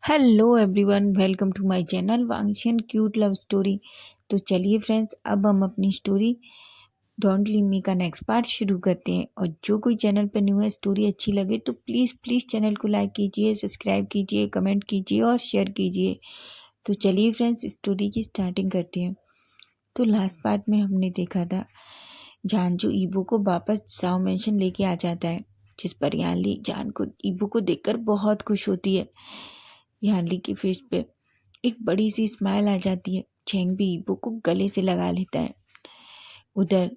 Hello everyone, welcome to my channel Wangshan cute love story. तो चलिए friends, अब हम अपनी स्टोरी डोंट लीव मी का नेक्स्ट पार्ट शुरू करते हैं। और जो कोई चैनल पर न्यू है, स्टोरी अच्छी लगे तो प्लीज़ चैनल को लाइक कीजिए, सब्सक्राइब कीजिए, कमेंट कीजिए और शेयर कीजिए। तो चलिए फ्रेंड्स, स्टोरी की स्टार्टिंग करते हैं। तो लास्ट पार्ट में हमने देखा था जानजू ईबो को वापस साओ मेंशन लेके आ जाता है, जिस पर यानली जान को ईबो को देखकर बहुत खुश होती है। यानली की फेस पे एक बड़ी सी स्माइल आ जाती है। चेंग भी ईबो को गले से लगा लेता है। उधर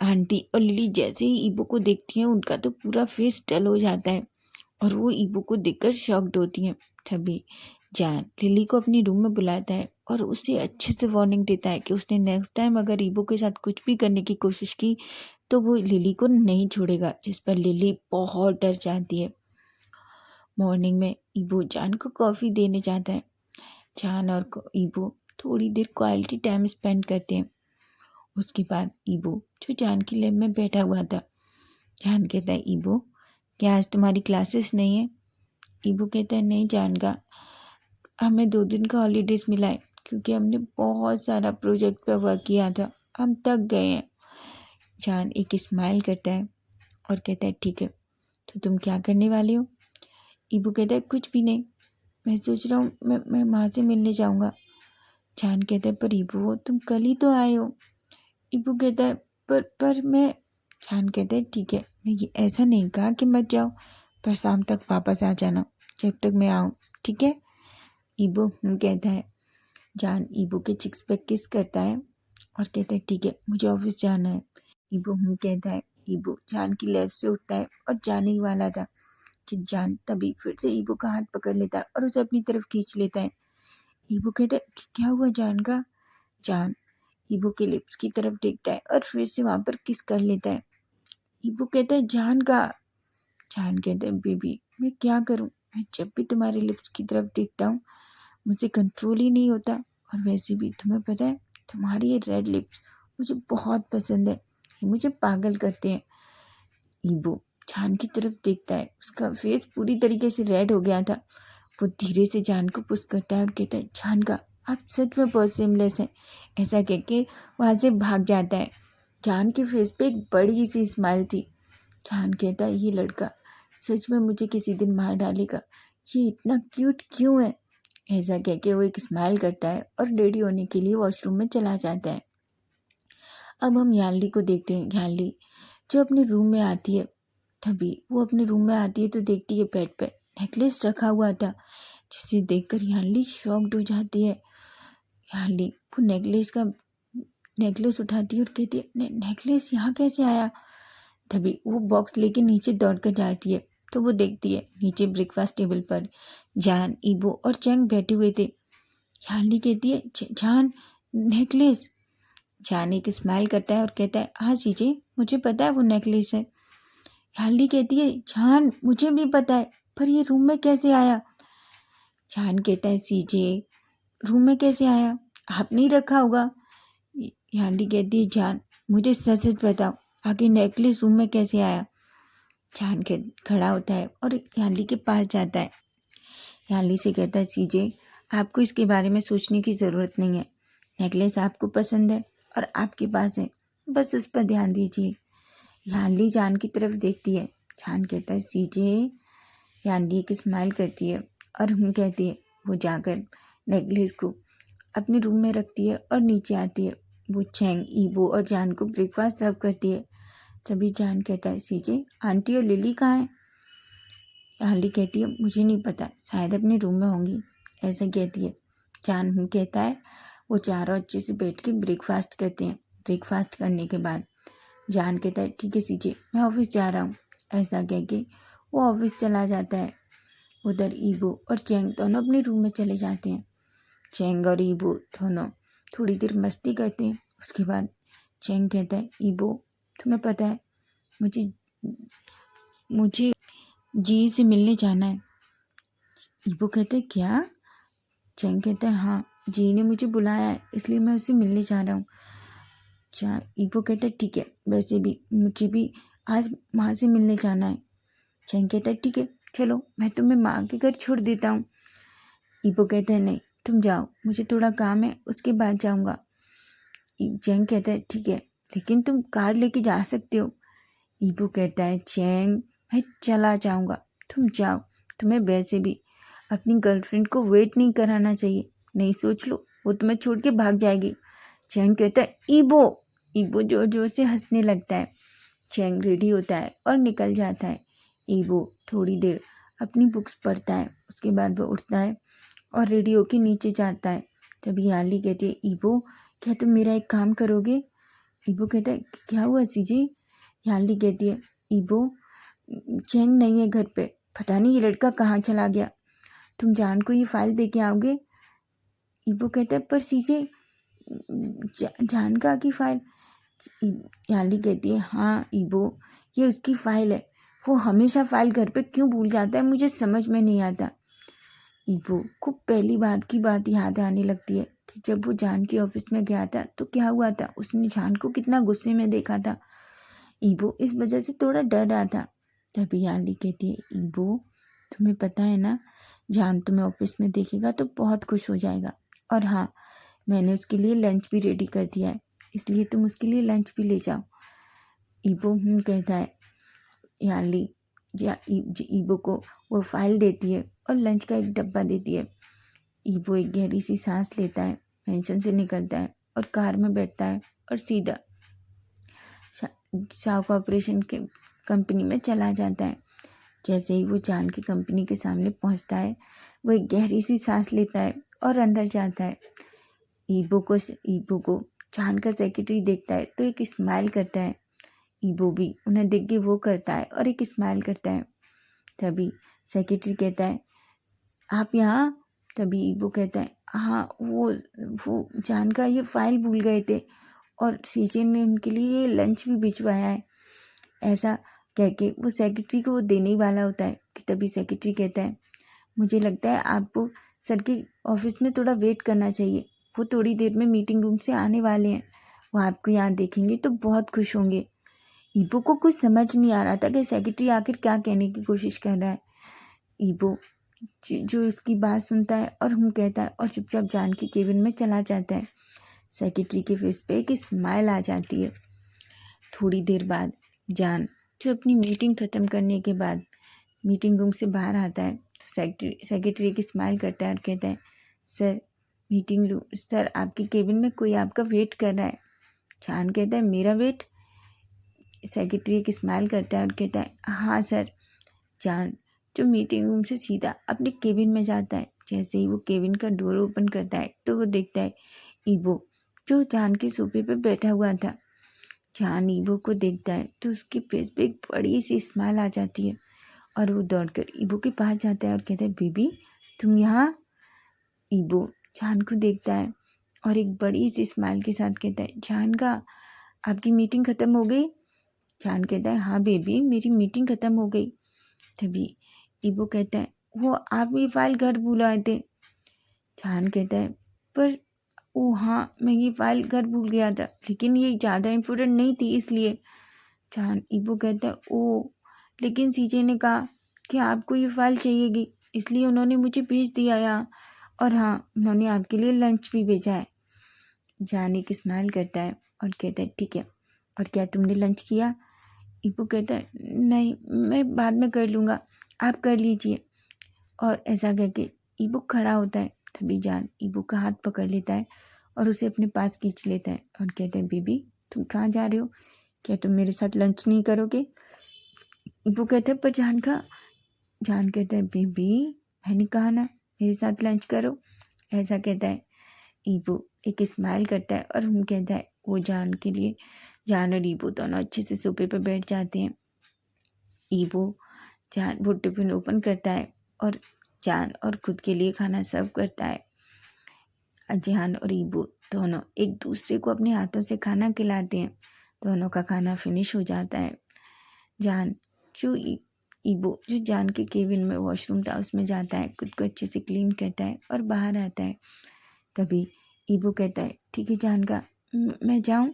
आंटी और लिली जैसे ही ईबो को देखती हैं, उनका तो पूरा फेस डल हो जाता है और वो ईबो को देखकर शॉक्ड होती हैं। तभी जान लिली को अपनी रूम में बुलाता है और उसे अच्छे से वार्निंग देता है कि उसने नेक्स्ट टाइम अगर ईबो के साथ कुछ भी करने की कोशिश की तो वो लिली को नहीं छोड़ेगा, जिस पर लिली बहुत डर जाती है। मॉर्निंग में ईबो जान को कॉफ़ी देने जाता है। जान और ईबो थोड़ी देर क्वालिटी टाइम स्पेंड करते हैं। उसके बाद ईबो जो जान की लैब में बैठा हुआ था, जान कहता है, ईबो क्या आज तुम्हारी क्लासेस नहीं है? ईबो कहता है, नहीं जान का, हमें 2 दिन का हॉलीडेज मिला है क्योंकि हमने बहुत सारा प्रोजेक्ट पर वर्क किया था, हम थक गए हैं। जान एक स्माइल करता है और कहता है, ठीक है, तो तुम क्या करने वाले हो? ईबो कहता है, कुछ भी नहीं, मैं सोच रहा हूँ मैं माँ से मिलने जाऊँगा। जान कहता है, पर ईबो तुम कल ही तो आए हो। ईबो कहता है, पर मैं। जान कहता है, ठीक है, मैं ये ऐसा नहीं कहा कि मत जाओ, पर शाम तक वापस आ जाना जब तक मैं आऊँ, ठीक है? ईबो कहता है। जान ईबो के चिक्स पे किस करता है और कहता है, ठीक है, मुझे ऑफिस जाना है। ईबो कहता है। ईबो जान की लैब से उठता है और जाने ही वाला था कि जान तभी फिर से ईबो का हाथ पकड़ लेता है और उसे अपनी तरफ खींच लेता है। ईबो कहता है, क्या हुआ जान का? जान ईबो के लिप्स की तरफ देखता है और फिर से वहां पर किस कर लेता है। ईबो कहता है, जान का। जान कहता है, बेबी मैं क्या करूं, मैं जब भी तुम्हारे लिप्स की तरफ देखता हूँ मुझे कंट्रोल ही नहीं होता। और वैसे भी तुम्हें पता है, तुम्हारी ये रेड लिप्स मुझे बहुत पसंद है, ये मुझे पागल करते हैं। ईबो जान की तरफ देखता है, उसका फेस पूरी तरीके से रेड हो गया था। वो धीरे से जान को पुश करता है और कहता है, जान का, आप सच में बहुत सिमलेस हैं। ऐसा कह के वहाँ से भाग जाता है। जान के फेस पे एक बड़ी सी स्माइल थी। जान कहता है, ये लड़का सच में मुझे किसी दिन मार डालेगा, ये इतना क्यूट क्यों है? ऐसा कह के वो एक स्माइल करता है और रेडी होने के लिए वॉशरूम में चला जाता है। अब हम यानली को देखते हैं। यानली जो अपने रूम में आती है, तभी वो अपने रूम में आती है तो देखती है बेड पे नेकलेस रखा हुआ था, जिसे देखकर यानली शॉक्ड हो जाती है। यानली वो नेकलेस उठाती है और कहती है, नेकलेस यहाँ कैसे आया? तभी वो बॉक्स लेके नीचे दौड़ कर जाती है तो वो देखती है नीचे ब्रेकफास्ट टेबल पर जान, ईबो और चैंग बैठे हुए थे। यानली कहती है, जान, नेकलेस। जान एक स्माइल करता है और कहता है, हाँ जीजे, मुझे पता है वो नेकलेस है। यानली कहती है, जान मुझे भी पता है, पर ये रूम में कैसे आया? जान कहता है, सीजे, रूम में कैसे आया? आपने ही रखा होगा। यानली कहती है, जान मुझे सच सच बताओ, आगे नेकलेस रूम में कैसे आया? जान के खड़ा होता है और यानली के पास जाता है। यानली से कहता है, सीजे, आपको इसके बारे में सोचने की ज़रूरत नहीं है। नेकलेस आपको पसंद है और आपके पास है, बस उस पर ध्यान दीजिए। यानली जान की तरफ देखती है। जान कहता है, सीजे। यानली एक स्माइल करती है और हम कहती है। वो जाकर नेकलेस को अपने रूम में रखती है और नीचे आती है। वो चैंग, ईबो और जान को ब्रेकफास्ट सर्व करती है। तभी जान कहता है, सीजे, आंटी और लिली कहाँ हैं? यानली कहती है, मुझे नहीं पता, शायद अपने रूम में होंगी। ऐसा कहती है। जान कहता है। वो चारों अच्छे से बैठ के ब्रेकफास्ट करते हैं। ब्रेकफास्ट करने के बाद जान कहता है, ठीक है सीजे, मैं ऑफिस जा रहा हूँ। ऐसा कह के वो ऑफिस चला जाता है। उधर ईबो और चैंग दोनों अपने रूम में चले जाते हैं। चैंग और ईबो दोनों थोड़ी देर मस्ती करते हैं। उसके बाद चैंग कहता है, ईबो तुम्हें पता है, मुझे मुझे जी से मिलने जाना है। ईबो कहता है, क्या? चैंग कहता है, हाँ, जी ने मुझे बुलाया है, इसलिए मैं उससे मिलने जा रहा हूँ। ईबो कहता है, ठीक है, वैसे भी मुझे भी आज माँ से मिलने जाना है। चैंग कहता है, ठीक है, चलो मैं तुम्हें माँ के घर छोड़ देता हूँ। ईबो कहता है नहीं तुम जाओ, मुझे थोड़ा काम है, उसके बाद जाऊँगा। चैंग कहता है ठीक है, लेकिन तुम कार लेके जा सकते हो। ईबो कहता है चैंग मैं चला जाऊँगा, तुम जाओ, तुम्हें वैसे भी अपनी गर्लफ्रेंड को वेट नहीं कराना चाहिए, नहीं सोच लो वो तुम्हें छोड़ के भाग जाएगी। चैंग कहता है ईबो। ईबो जोर जोर से हंसने लगता है। चैंग रेडी होता है और निकल जाता है। ईबो थोड़ी देर अपनी बुक्स पढ़ता है, उसके बाद वो उठता है और रेडी होके नीचे जाता है। तभी याली कहती है ईबो क्या तुम मेरा एक काम करोगे। ईबो कहता है क्या हुआ सीजी। याली कहती है ईबो चैंग नहीं है घर पे, पता नहीं ये लड़का कहाँ चला गया, तुम जान को ये फाइल दे के आओगे। ईबो कहता है पर सीजे जान का की फाइल। याली कहती है हाँ ईबो ये उसकी फाइल है, वो हमेशा फाइल घर पे क्यों भूल जाता है मुझे समझ में नहीं आता। ईबो को पहली बार की बात याद आने लगती है कि जब वो जान के ऑफिस में गया था तो क्या हुआ था, उसने जान को कितना गुस्से में देखा था। ईबो इस वजह से थोड़ा डर रहा था। तभी याली कहती है ईबो तुम्हें पता है ना, जान तुम्हें ऑफिस में देखेगा तो बहुत खुश हो जाएगा, और हाँ मैंने उसके लिए लंच भी रेडी कर दिया है, इसलिए तुम उसके लिए लंच भी ले जाओ। ईबो कहता है। याली ईबो को वो फाइल देती है और लंच का एक डब्बा देती है। ईबो एक गहरी सी सांस लेता है, मेंशन से निकलता है और कार में बैठता है और सीधा शाह कॉर्पोरेशन के कंपनी में चला जाता है। जैसे ही वो जान की कंपनी के सामने पहुंचता है वो एक गहरी सी सांस लेता है और अंदर जाता है। ईबो को जान का सेक्रेटरी देखता है तो एक स्माइल करता है। ईबो भी उन्हें देख के वो करता है और एक स्माइल करता है। तभी सेक्रेटरी कहता है आप यहाँ। तभी ईबो कहता है हाँ वो जान का ये फाइल भूल गए थे और सीजे ने उनके लिए लंच भी भिजवाया है। ऐसा कह के वो सेक्रेटरी को वो देने ही वाला होता है कि तभी सेक्रेटरी कहता है मुझे लगता है आपको सर के ऑफिस में थोड़ा वेट करना चाहिए, वो थोड़ी देर में मीटिंग रूम से आने वाले हैं, वो आपको यहाँ देखेंगे तो बहुत खुश होंगे। ईबो को कुछ समझ नहीं आ रहा था कि सेक्रेटरी आखिर क्या कहने की कोशिश कर रहा है। ईबो जो उसकी बात सुनता है और कहता है और चुपचाप जान के केबिन में चला जाता है। सेक्रेटरी के फेस पे एक स्माइल आ जाती है। थोड़ी देर बाद जान जो अपनी मीटिंग ख़त्म करने के बाद मीटिंग रूम से बाहर आता है तो सेक्रेटरी की स्माइल करता है और कहता है सर मीटिंग रूम सर आपके केबिन में कोई आपका वेट कर रहा है। जान कहता है मेरा वेट। सेक्रेटरी की स्माइल करता है और कहता है हाँ सर। जान जो मीटिंग रूम से सीधा अपने केबिन में जाता है, जैसे ही वो केबिन का डोर ओपन करता है तो वो देखता है ईबो जो जान के सोफे पे बैठा हुआ था। जान ईबो को देखता है तो उसके फेस पे एक बड़ी सी स्माइल आ जाती है और वो दौड़कर ईबो के पास जाता है और कहता है बेबी तुम यहाँ। ईबो जान को देखता है और एक बड़ी सी स्माइल के साथ कहता है जान का आपकी मीटिंग ख़त्म हो गई। जान कहता है हाँ बेबी मेरी मीटिंग ख़त्म हो गई। तभी ईबो कहता है वो आप ये फाइल घर भूल आए थे। जान कहता है पर ओ हाँ मैं ये फाइल घर भूल गया था, लेकिन ये ज़्यादा इम्पोर्टेंट नहीं थी इसलिए। जान ईबो कहता है ओ लेकिन सीजे ने कहा कि आपको ये फाइल चाहिएगी, इसलिए उन्होंने मुझे भेज दिया यहाँ, और हाँ उन्होंने आपके लिए लंच भी भेजा है। जान एक स्माइल करता है और कहता है ठीक है, और क्या तुमने लंच किया। ईबो कहता है नहीं मैं बाद में कर लूँगा, आप कर लीजिए। और ऐसा कह के ईबो खड़ा होता है। तभी जान ईबो का हाथ पकड़ लेता है और उसे अपने पास खींच लेता है और कहता है बेबी तुम कहाँ जा रहे हो, क्या तुम मेरे साथ लंच नहीं करोगे। ईबो कहता है पर जान कहता है बेबी मैंने कहा ना मेरे साथ लंच करो। ऐसा कहता है। ईबो एक स्माइल करता है और कहता है वो जान के लिए। जान और ईबो दोनों अच्छे से सोफे पर बैठ जाते हैं। ईबो जान वो टिफिन ओपन करता है और जान और खुद के लिए खाना सर्व करता है। जान और ईबो दोनों एक दूसरे को अपने हाथों से खाना खिलाते हैं। दोनों का खाना फिनिश हो जाता है। जान जो ईबो जो जान के केबिन में वॉशरूम था उसमें जाता है, खुद को अच्छे से क्लीन करता है और बाहर आता है। तभी ईबो कहता है ठीक है जान का मैं जाऊँ।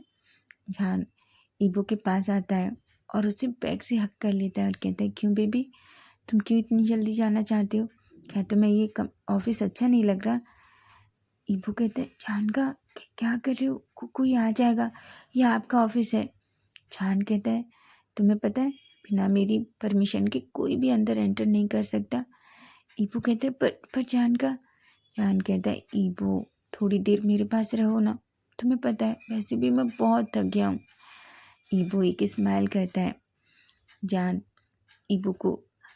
जान ईबो के पास आता है और उसे बैग से हक कर लेता है और कहता है क्यों बेबी तुम क्यों इतनी जल्दी जाना चाहते हो, क्या तुम्हें ये ऑफिस अच्छा नहीं लग रहा? ईबू कहता है, जान का क्या कर रहे हो? कोई आ जाएगा, ये आपका ऑफिस है। जान कहता है, तुम्हें पता है बिना मेरी परमिशन के कोई भी अंदर एंटर नहीं कर सकता। ईबू कहते हैं, पर जान का। जान कहता है, ईबू थोड़ी देर मेरे पास रहो ना, तुम्हें पता है वैसे भी मैं बहुत थक गया हूँ। ईबू एक स्माइल करता है। जान ईबू को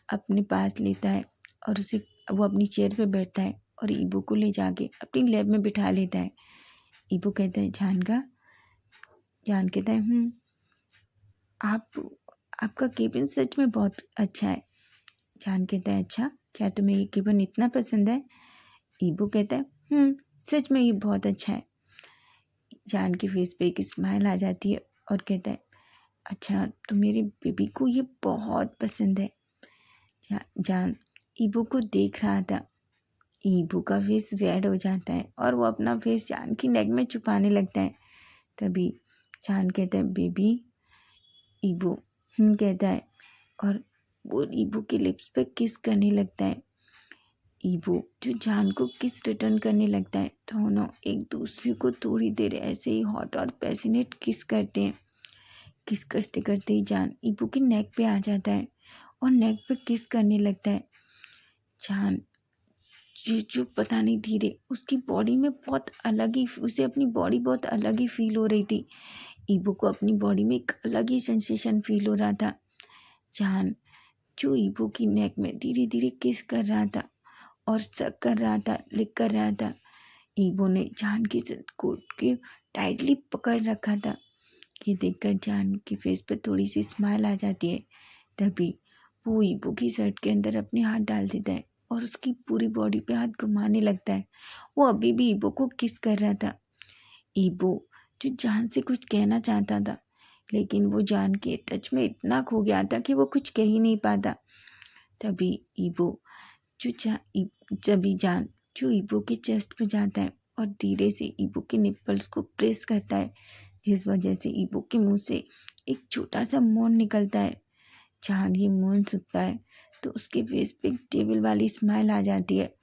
अपने पास लेता है और वो अपनी चेयर पे बैठता है और ईबू को ले जाके अपनी लैब में बिठा लेता है। ईबू कहता है, जान कहता है, आप आपका केबिन सच में बहुत अच्छा है। जान कहता है, अच्छा क्या तुम्हें ये केबिन इतना पसंद है? ईबू कहता है, सच में ये बहुत अच्छा है। जान के फेस पे एक स्माइल आ जाती है और कहता है, अच्छा तो मेरी बेबी को ये बहुत पसंद है। जान ईबू को देख रहा था। ईबू का फेस रेड हो जाता है और वो अपना फेस जान की नेक में छुपाने लगता है। तभी जान कहता है, बेबी। ईबू कहता है और वो ईबू के लिप्स पे किस करने लगता है। ईबू जो जान को किस रिटर्न करने लगता है। दोनों एक दूसरे को थोड़ी देर ऐसे ही हॉट और पैसिनेट किस करते हैं। किस करते करते ही जान ईबू की नेक पे आ जाता है और नेक पे किस करने लगता है। जान जो पता नहीं धीरे उसकी बॉडी में बहुत अलग ही, उसे अपनी बॉडी बहुत अलग ही फील हो रही थी। ईबू को अपनी बॉडी में एक अलग ही सेंसेशन फील हो रहा था। जान जो ईबू की नेक में धीरे धीरे किस कर रहा था और सक कर रहा था, लिक कर रहा था। ईबू ने जान की कोट के टाइटली पकड़ रखा था। ये देखकर जान के फेस पे थोड़ी सी स्माइल आ जाती है। तभी वो ईबू की शर्ट के अंदर अपने हाथ डाल देता है और उसकी पूरी बॉडी पे हाथ घुमाने लगता है। वो अभी भी ईबू को किस कर रहा था। ईबू जो जान से कुछ कहना चाहता था, लेकिन वो जान के टच में इतना खो गया था कि वो कुछ कह ही नहीं पाता। तभी ईबू जान जो ईबू के चेस्ट पे जाता है और धीरे से ईबू के निप्पल्स को प्रेस करता है, जिस वजह से ईबू के मुंह से एक छोटा सा मौन निकलता है। जान ये मौन सुनता है तो उसके फेस पे एक टेबल वाली स्माइल आ जाती है।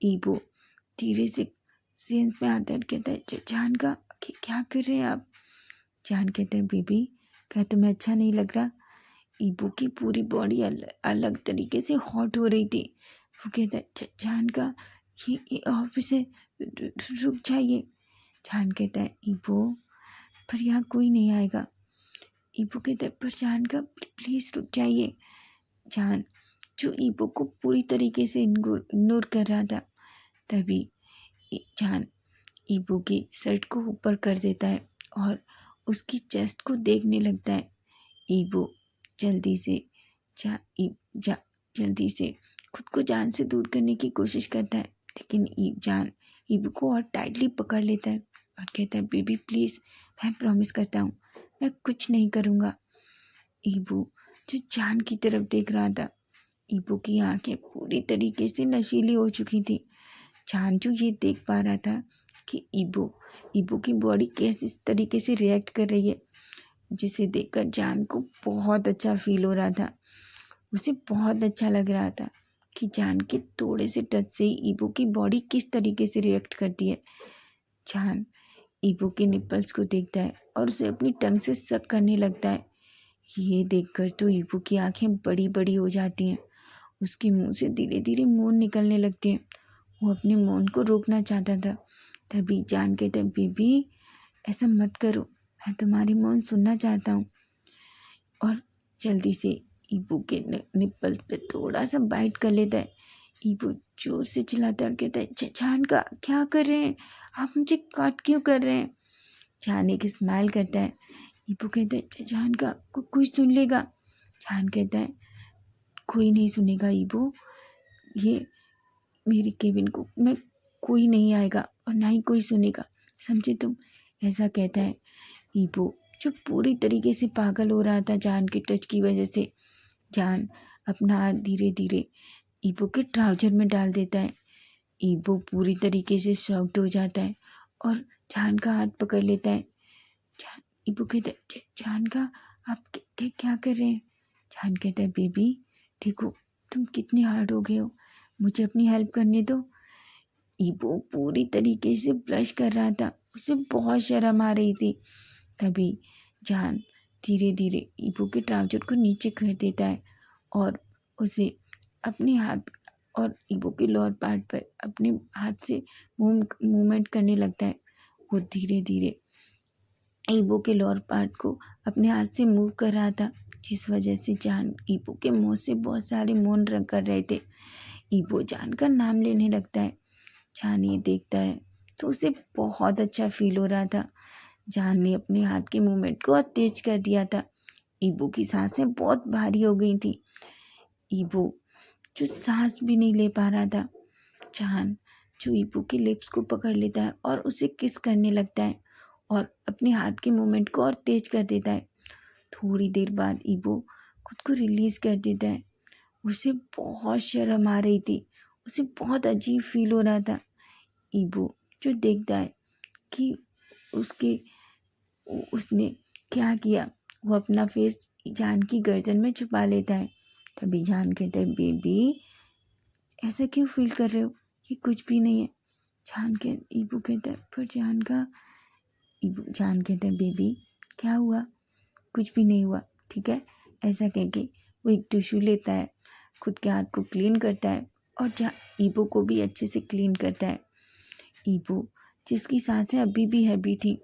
ईबू धीरे से सेंस में आता है और कहता है, जान का क्या कर रहे हैं आप? जान कहता है, बेबी क्या तुम्हें अच्छा नहीं लग रहा? ईबू की पूरी बॉडी अलग तरीके से हॉट हो रही थी। वो कहता है, जान का ये ऑफिस है, रुक जाइए। जान कहता है, ईबू पर यहाँ कोई नहीं आएगा। ईबू कहता है, पर जान का प्लीज़ रुक जाइए। जान जो ईबू को पूरी तरीके से इग्नोर कर रहा था, तभी जान ईबू की शर्ट को ऊपर कर देता है और उसकी चेस्ट को देखने लगता है। ईबू जल्दी से जल्दी से खुद को जान से दूर करने की कोशिश करता है, लेकिन जान ईबू को और टाइटली पकड़ लेता है और कहता है, बेबी प्लीज़, मैं प्रॉमिस करता हूँ मैं कुछ नहीं करूँगा। ईबू जो जान की तरफ देख रहा था, ईबू की आंखें पूरी तरीके से नशीली हो चुकी थी। जान जो ये देख पा रहा था कि ईबू की बॉडी कैसे इस तरीके से रिएक्ट कर रही है, जिसे देखकर जान को बहुत अच्छा फील हो रहा था। उसे बहुत अच्छा लग रहा था कि जान के थोड़े से टच से ही ईबू की बॉडी किस तरीके से रिएक्ट करती है। जान ईबू के निप्पल्स को देखता है और उसे अपनी टंग से सक करने लगता है। ये देखकर तो ईबू की आंखें बड़ी बड़ी हो जाती हैं। उसके मुंह से धीरे धीरे मौन निकलने लगते हैं। वो अपने मौन को रोकना चाहता था। तभी जान कहता है, बेबी ऐसा मत करो, मैं तुम्हारी मौन सुनना चाहता हूँ। और जल्दी से ईबू के निप्पल पे थोड़ा सा बाइट कर लेता है। ईबू जोर से चिल्लाता है और कहता है, जान का क्या कर रहे हैं आप? मुझे काट क्यों कर रहे हैं? जान एक स्माइल करता है। ईबू कहता है, जान का कोई सुन लेगा। जान कहता है, कोई नहीं सुनेगा ईबू, ये मेरी केबिन को में कोई नहीं आएगा और ना ही कोई सुनेगा, समझे तुम? ऐसा कहता है। ईबू जो पूरी तरीके से पागल हो रहा था जान के टच की वजह से, जान अपना हाथ धीरे धीरे ईबू के ट्राउजर में डाल देता है। ईबू पूरी तरीके से शॉक्ड हो जाता है और जान का हाथ पकड़ लेता है। ईबू कहता है, जान का आप क्या कर रहे हैं? जान कहता है, बेबी देखो तुम कितने हार्ड हो गए हो, मुझे अपनी हेल्प करने दो। ईबो पूरी तरीके से ब्लश कर रहा था, उसे बहुत शर्म आ रही थी। तभी जान धीरे धीरे ईबो के ट्राउजर को नीचे कर देता है और उसे अपने हाथ और ईबो के लोअर पार्ट पर अपने हाथ से मूवमेंट करने लगता है। वो धीरे धीरे ईबो के लोअर पार्ट को अपने हाथ से मूव कर रहा था, जिस वजह से जान ईबो के मुंह से बहुत सारे मौन रंग कर रहे थे। ईबो जान का नाम लेने लगता है। जान ये देखता है तो उसे बहुत अच्छा फील हो रहा था। जान ने अपने हाथ के मूवमेंट को और तेज कर दिया था। ईबो की सांसें बहुत भारी हो गई थी। ईबो जो सांस भी नहीं ले पा रहा था। जान जो ईबो के लिप्स को पकड़ लेता है और उसे किस करने लगता है और अपने हाथ के मूवमेंट को और तेज कर देता है। थोड़ी देर बाद ईबो खुद को रिलीज कर देता है। उसे बहुत शर्म आ रही थी, उसे बहुत अजीब फील हो रहा था। ईबो जो देखता है कि उसने क्या किया, वो अपना फेस जान की गर्दन में छुपा लेता है। तभी जान कहता है, बेबी ऐसा क्यों फील कर रहे हो, ये कुछ भी नहीं है। ईबो कहता है, पर जान कहता है, बेबी क्या हुआ, कुछ भी नहीं हुआ, ठीक है। ऐसा कह के वो एक टिश्यू लेता है, खुद के हाथ को क्लीन करता है और ईबो को भी अच्छे से क्लीन करता है। ईबो जिसकी सांसें अभी भी हैवी थी,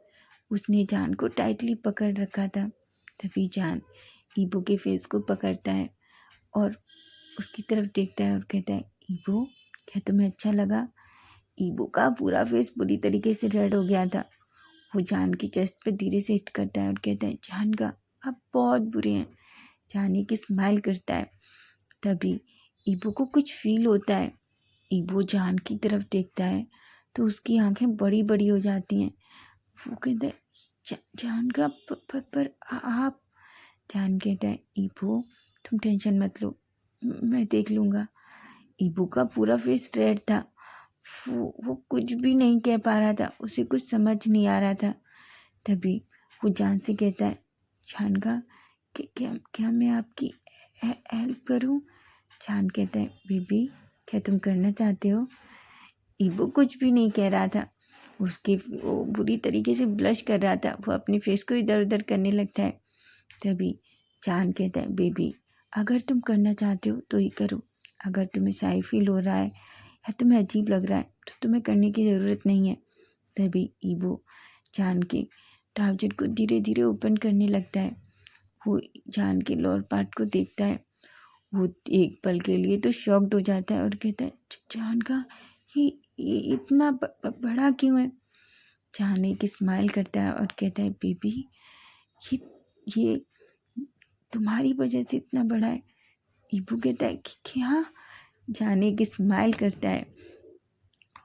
उसने जान को टाइटली पकड़ रखा था। तभी जान ईबो के फेस को पकड़ता है और उसकी तरफ देखता है और कहता है, ईबो क्या तुम्हें अच्छा लगा। ईबो का पूरा फेस पूरी तरीके से रेड हो गया था। वो जान की चेस्ट पे धीरे से हिट करता है और कहता है, जान का आप बहुत बुरे हैं। जान एक स्माइल करता है। तभी ईबो को कुछ फील होता है। ईबो जान की तरफ देखता है तो उसकी आंखें बड़ी बड़ी हो जाती हैं। वो कहता है, जान का पर आप। जान कहता है, ईबो तुम टेंशन मत लो, मैं देख लूँगा। ईबो का पूरा फेस रेड था। वो कुछ भी नहीं कह पा रहा था, उसे कुछ समझ नहीं आ रहा था। तभी वो जान से कहता है, जान का क्या मैं आपकी हेल्प करूं। जान कहता है, बेबी क्या तुम करना चाहते हो। ईबो कुछ भी नहीं कह रहा था, वो बुरी तरीके से ब्लश कर रहा था। वो अपने फेस को इधर उधर करने लगता है। तभी जान कहता है, बेबी अगर तुम करना चाहते हो तो ही करो, अगर तुम्हें शाई फील हो रहा है या तुम्हें अजीब लग रहा है तो तुम्हें करने की ज़रूरत नहीं है। तभी ईबो जान के ट्राउजर को धीरे धीरे ओपन करने लगता है। वो जान के लोअर पार्ट को देखता है। वो एक पल के लिए तो शॉक्ड हो जाता है और कहता है, जान का ये इतना बड़ा क्यों है। जान एक स्माइल करता है और कहता है, बेबी ये तुम्हारी वजह से इतना बड़ा है। ईबू कहता है कि क्या। जान एक स्माइल करता है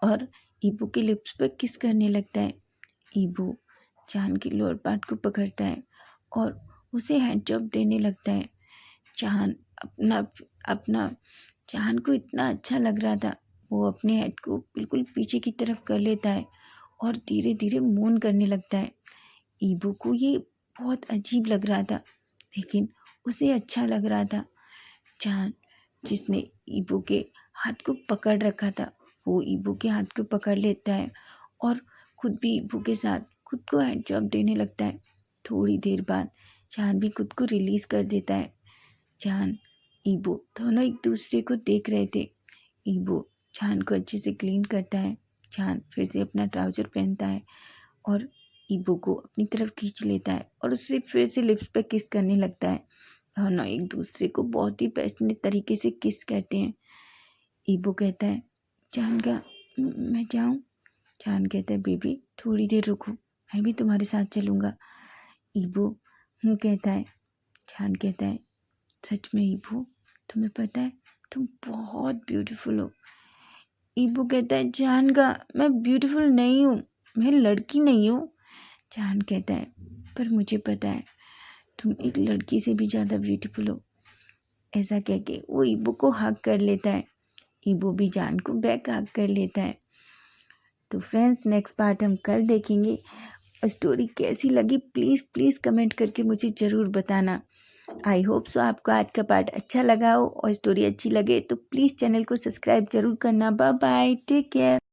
और ईबू के लिप्स पर किस करने लगता है। ईबू जान के लोअर पार्ट को पकड़ता है और उसे हैंड जॉब देने लगता है। जान अपना जान को इतना अच्छा लग रहा था, वो अपने हेड को बिल्कुल पीछे की तरफ कर लेता है और धीरे धीरे मून करने लगता है। ईबू को ये बहुत अजीब लग रहा था, लेकिन उसे अच्छा लग रहा था। जान जिसने ईबू के हाथ को पकड़ रखा था, वो ईबू के हाथ को पकड़ लेता है और खुद भी ईबू के साथ खुद को हैंड जॉब देने लगता है। थोड़ी देर बाद जान भी खुद को रिलीज़ कर देता है। जान ईबो दोनों एक दूसरे को देख रहे थे। ईबो जान को अच्छे से क्लीन करता है। जान फिर से अपना ट्राउजर पहनता है और ईबो को अपनी तरफ खींच लेता है और उससे फिर से लिप्स पे किस करने लगता है। दोनों एक दूसरे को बहुत ही पैशनेट तरीके से किस करते हैं। ईबो कहता है, जान का मैं जाऊँ। जान कहता है, बेबी थोड़ी देर रुको, मैं भी तुम्हारे साथ चलूँगा। ईबो कहता है। जान कहता है, सच में ईबो तुम्हें पता है तुम बहुत ब्यूटीफुल हो। ईबो कहता है, जान का मैं ब्यूटीफुल नहीं हूँ, मैं लड़की नहीं हूँ। जान कहता है, पर मुझे पता है तुम एक लड़की से भी ज़्यादा ब्यूटीफुल हो। ऐसा कह के वो ईबो को हग कर लेता है। ईबो भी जान को बैक हग कर लेता है। तो फ्रेंड्स नेक्स्ट पार्ट हम कल देखेंगे। स्टोरी कैसी लगी प्लीज़ कमेंट करके मुझे ज़रूर बताना। आई होप सो आपको आज का पार्ट अच्छा लगा हो और स्टोरी अच्छी लगे तो प्लीज़ चैनल को सब्सक्राइब ज़रूर करना। Bye bye, take care.